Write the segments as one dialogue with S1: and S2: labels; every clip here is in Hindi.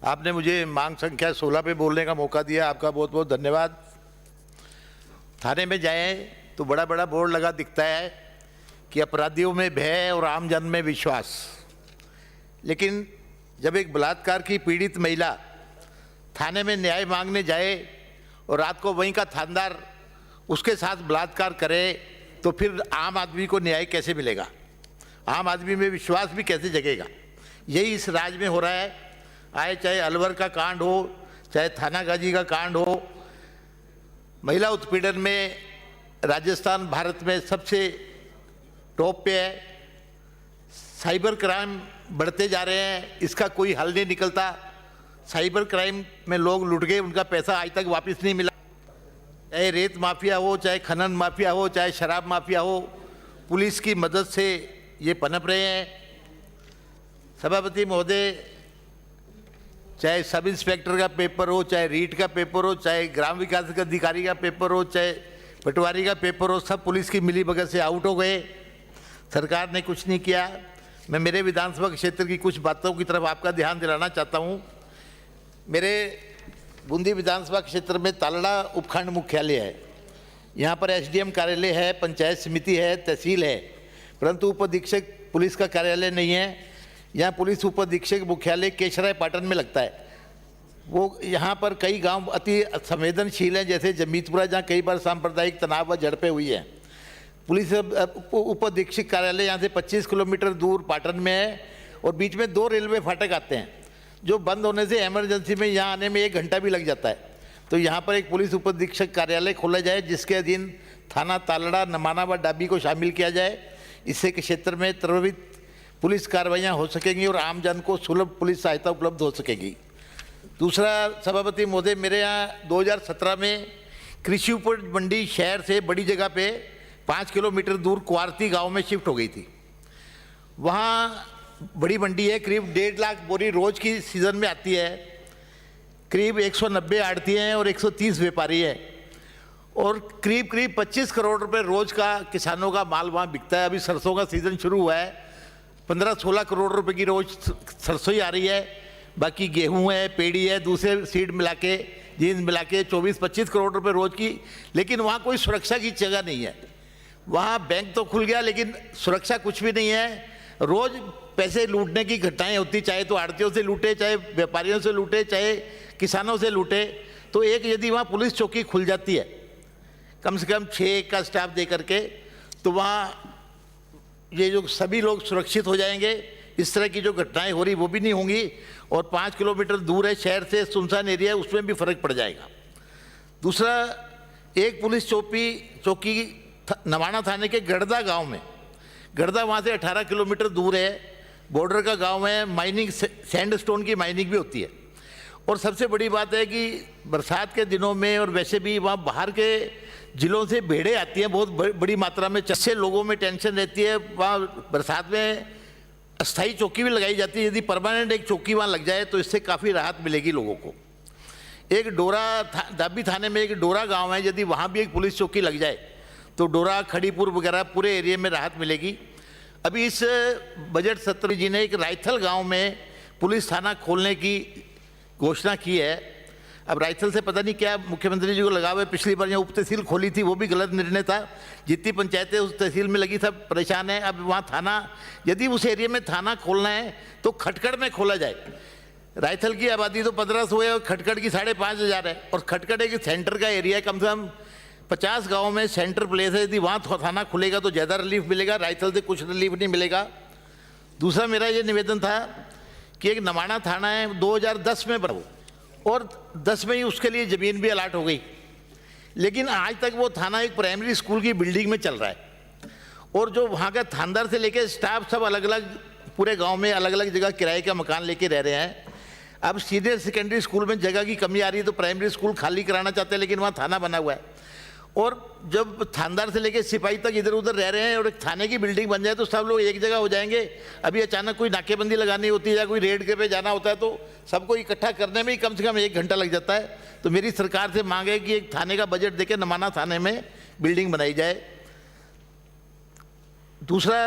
S1: आपने मुझे मांग संख्या 16 पे बोलने का मौका दिया, आपका बहुत बहुत धन्यवाद। थाने में जाएं तो बड़ा बड़ा बोर्ड लगा दिखता है कि अपराधियों में भय और आम जन में विश्वास, लेकिन जब एक बलात्कार की पीड़ित महिला थाने में न्याय मांगने जाए और रात को वहीं का थानेदार उसके साथ बलात्कार करे तो फिर आम आदमी को न्याय कैसे मिलेगा, आम आदमी में विश्वास भी कैसे जगेगा। यही इस राज्य में हो रहा है। आए चाहे अलवर का कांड हो, चाहे थानागाजी का कांड हो, महिला उत्पीड़न में राजस्थान भारत में सबसे टॉप पे है। साइबर क्राइम बढ़ते जा रहे हैं, इसका कोई हल नहीं निकलता। साइबर क्राइम में लोग लुट गए, उनका पैसा आज तक वापस नहीं मिला। चाहे रेत माफिया हो, चाहे खनन माफिया हो, चाहे शराब माफिया हो, पुलिस की मदद से ये पनप रहे हैं। सभापति महोदय, चाहे सब इंस्पेक्टर का पेपर हो, चाहे रीट का पेपर हो, चाहे ग्राम विकास अधिकारी का पेपर हो, चाहे पटवारी का पेपर हो, सब पुलिस की मिलीभगत से आउट हो गए। सरकार ने कुछ नहीं किया। मैं मेरे विधानसभा क्षेत्र की कुछ बातों की तरफ आपका ध्यान दिलाना चाहता हूँ। मेरे बूंदी विधानसभा क्षेत्र में तालड़ा उपखंड मुख्यालय है। यहाँ पर एसडीएम कार्यालय है, पंचायत समिति है, तहसील है, परंतु उप अधीक्षक पुलिस का कार्यालय नहीं है। यहाँ पुलिस उप अधीक्षक मुख्यालय केशराय पाटन में लगता है। वो यहाँ पर कई गांव अति संवेदनशील हैं, जैसे जमीतपुरा, जहाँ कई बार सांप्रदायिक तनाव व झड़पें हुई हैं। पुलिस उप अधीक्षक कार्यालय यहाँ से 25 किलोमीटर दूर पाटन में है और बीच में 2 रेलवे फाटक आते हैं, जो बंद होने से इमरजेंसी में यहाँ आने में 1 घंटा भी लग जाता है। तो यहाँ पर एक पुलिस उप अधीक्षक कार्यालय खोला जाए, जिसके अधीन थाना तालड़ा, नमाना व डाबी को शामिल किया जाए। इससे क्षेत्र में त्वरित पुलिस कार्रवाइयाँ हो सकेंगी और आम जन को सुलभ पुलिस सहायता उपलब्ध हो सकेगी। दूसरा, सभापति महोदय, मेरे यहाँ 2017 में कृषि उपज मंडी शहर से बड़ी जगह पे 5 किलोमीटर दूर कुआरती गांव में शिफ्ट हो गई थी। वहाँ बड़ी मंडी है, करीब 1.5 लाख बोरी रोज की सीज़न में आती है। करीब 190 आड़ती हैं और 130 व्यापारी हैं और करीब 25 करोड़ रुपए रोज का किसानों का माल वहाँ बिकता है। अभी सरसों का सीज़न शुरू हुआ है, 15-16 करोड़ रुपए की रोज सरसों ही आ रही है। बाकी गेहूं है, पेड़ी है, दूसरे सीड मिला के, जीन्स मिला के 24-25 करोड़ रुपए रोज की। लेकिन वहाँ कोई सुरक्षा की जगह नहीं है। वहाँ बैंक तो खुल गया, लेकिन सुरक्षा कुछ भी नहीं है। रोज पैसे लूटने की घटनाएं होती, चाहे तो आड़तियों से लूटे, चाहे व्यापारियों से लूटे, चाहे किसानों से लूटे। तो एक यदि वहाँ पुलिस चौकी खुल जाती है, कम से कम 6 का स्टाफ दे करके, तो वहाँ ये जो सभी लोग सुरक्षित हो जाएंगे। इस तरह की जो घटनाएं हो रही वो भी नहीं होंगी और 5 किलोमीटर दूर है शहर से, सुनसान एरिया है, उसमें भी फर्क पड़ जाएगा। दूसरा, एक पुलिस चौकी नवाना थाने के गढ़दा गांव में, गढ़दा वहाँ से 18 किलोमीटर दूर है, बॉर्डर का गांव है। माइनिंग, सैंडस्टोन की माइनिंग भी होती है। और सबसे बड़ी बात है कि बरसात के दिनों में और वैसे भी वहाँ बाहर के जिलों से भेड़ें आती हैं बहुत बड़ी मात्रा में। जिससे लोगों में टेंशन रहती है। वहाँ बरसात में अस्थायी चौकी भी लगाई जाती है। यदि परमानेंट एक चौकी वहाँ लग जाए तो इससे काफ़ी राहत मिलेगी लोगों को। एक दाबी थाने में एक डोरा गांव है, यदि वहाँ भी एक पुलिस चौकी लग जाए तो डोरा, खड़ीपुर वगैरह पूरे एरिया में राहत मिलेगी। अभी इस बजट सत्र जी ने एक रायथल गाँव में पुलिस थाना खोलने की घोषणा की है। अब रायथल से पता नहीं क्या मुख्यमंत्री जी को लगा हुआ है। पिछली बार यहाँ उप तहसील खोली थी, वो भी गलत निर्णय था। जितनी पंचायतें उस तहसील में लगी सब परेशान है। अब वहाँ थाना, यदि उस एरिया में थाना खोलना है तो खटकड़ में खोला जाए। रायथल की आबादी तो 1500 है और खटकड़ की 5500 है। और खटकड़ एक सेंटर का एरिया है, कम से कम 50 गाँव में सेंटर प्लेस है। यदि वहाँ थाना खुलेगा तो ज़्यादा रिलीफ मिलेगा, रायथल से कुछ रिलीफ नहीं मिलेगा। दूसरा मेरा ये निवेदन था कि एक नवाना थाना है, 2010 में बना और 10 में ही उसके लिए ज़मीन भी अलाट हो गई, लेकिन आज तक वो थाना एक प्राइमरी स्कूल की बिल्डिंग में चल रहा है। और जो वहाँ का थानेदार से लेकर स्टाफ सब अलग अलग पूरे गांव में अलग अलग जगह किराए का मकान लेके रह रहे हैं। अब सीनियर सेकेंडरी स्कूल में जगह की कमी आ रही है तो प्राइमरी स्कूल खाली कराना चाहते हैं, लेकिन वहाँ थाना बना हुआ है। और जब थानेदार से लेकर सिपाही तक इधर उधर रह रहे हैं और एक थाने की बिल्डिंग बन जाए तो सब लोग एक जगह हो जाएंगे। अभी अचानक कोई नाकेबंदी लगानी होती है या कोई रेड के पे जाना होता है तो सबको इकट्ठा करने में ही कम से कम 1 घंटा लग जाता है। तो मेरी सरकार से मांग है कि एक थाने का बजट देके नमाना थाने में बिल्डिंग बनाई जाए। दूसरा,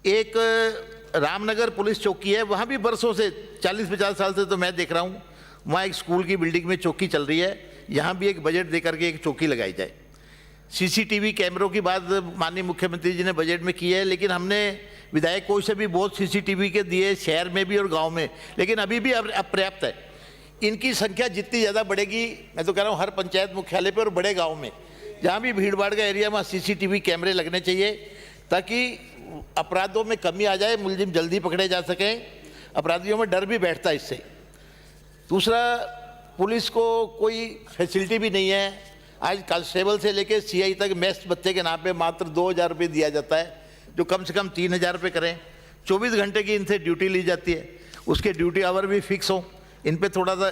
S1: एक रामनगर पुलिस चौकी है, वहाँ भी बरसों से 40-50 साल से तो मैं देख रहा हूँ, वहाँ एक स्कूल की बिल्डिंग में चौकी चल रही है, यहाँ भी एक बजट दे करके एक चौकी लगाई जाए। सीसीटीवी कैमरों की बात माननीय मुख्यमंत्री जी ने बजट में की है, लेकिन हमने विधायक कोष से भी बहुत सीसीटीवी के दिए, शहर में भी और गांव में, लेकिन अभी भी अपर्याप्त है। इनकी संख्या जितनी ज़्यादा बढ़ेगी, मैं तो कह रहा हूँ हर पंचायत मुख्यालय पर और बड़े गाँव में जहाँ भी भीड़ भाड़ का एरिया, वहाँ सीसीटीवी कैमरे लगने चाहिए, ताकि अपराधों में कमी आ जाए, मुलजिम जल्दी पकड़े जा सकें, अपराधियों में डर भी बैठता है इससे। दूसरा, पुलिस को कोई फैसिलिटी भी नहीं है। आज कांस्टेबल से लेकर सीआई तक मेस बत्ते के नाम पे मात्र 2,000 रुपये दिया जाता है, जो कम से कम 3,000 रुपये करें। 24 घंटे की इनसे ड्यूटी ली जाती है, उसके ड्यूटी आवर भी फिक्स हो। इन पे थोड़ा सा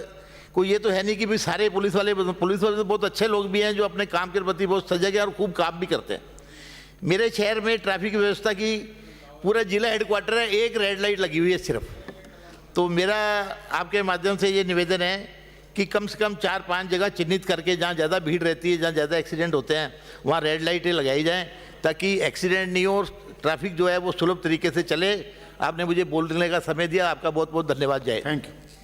S1: कोई ये तो है नहीं कि भाई सारे पुलिस वाले तो बहुत अच्छे लोग भी हैं जो अपने काम के प्रति बहुत सजग है और खूब काम भी करते हैं। मेरे शहर में ट्रैफिक व्यवस्था की पूरा जिला हेडक्वार्टर है, एक रेड लाइट लगी हुई है सिर्फ। तो मेरा आपके माध्यम से ये निवेदन है कि कम से कम 4-5 जगह चिन्हित करके, जहाँ ज़्यादा भीड़ रहती है, जहाँ ज़्यादा एक्सीडेंट होते हैं, वहाँ रेड लाइटें लगाई जाएँ, ताकि एक्सीडेंट नहीं हो, ट्रैफिक जो है वो सुलभ तरीके से चले। आपने मुझे बोलने का समय दिया, आपका बहुत बहुत धन्यवाद। जय।
S2: Thank you.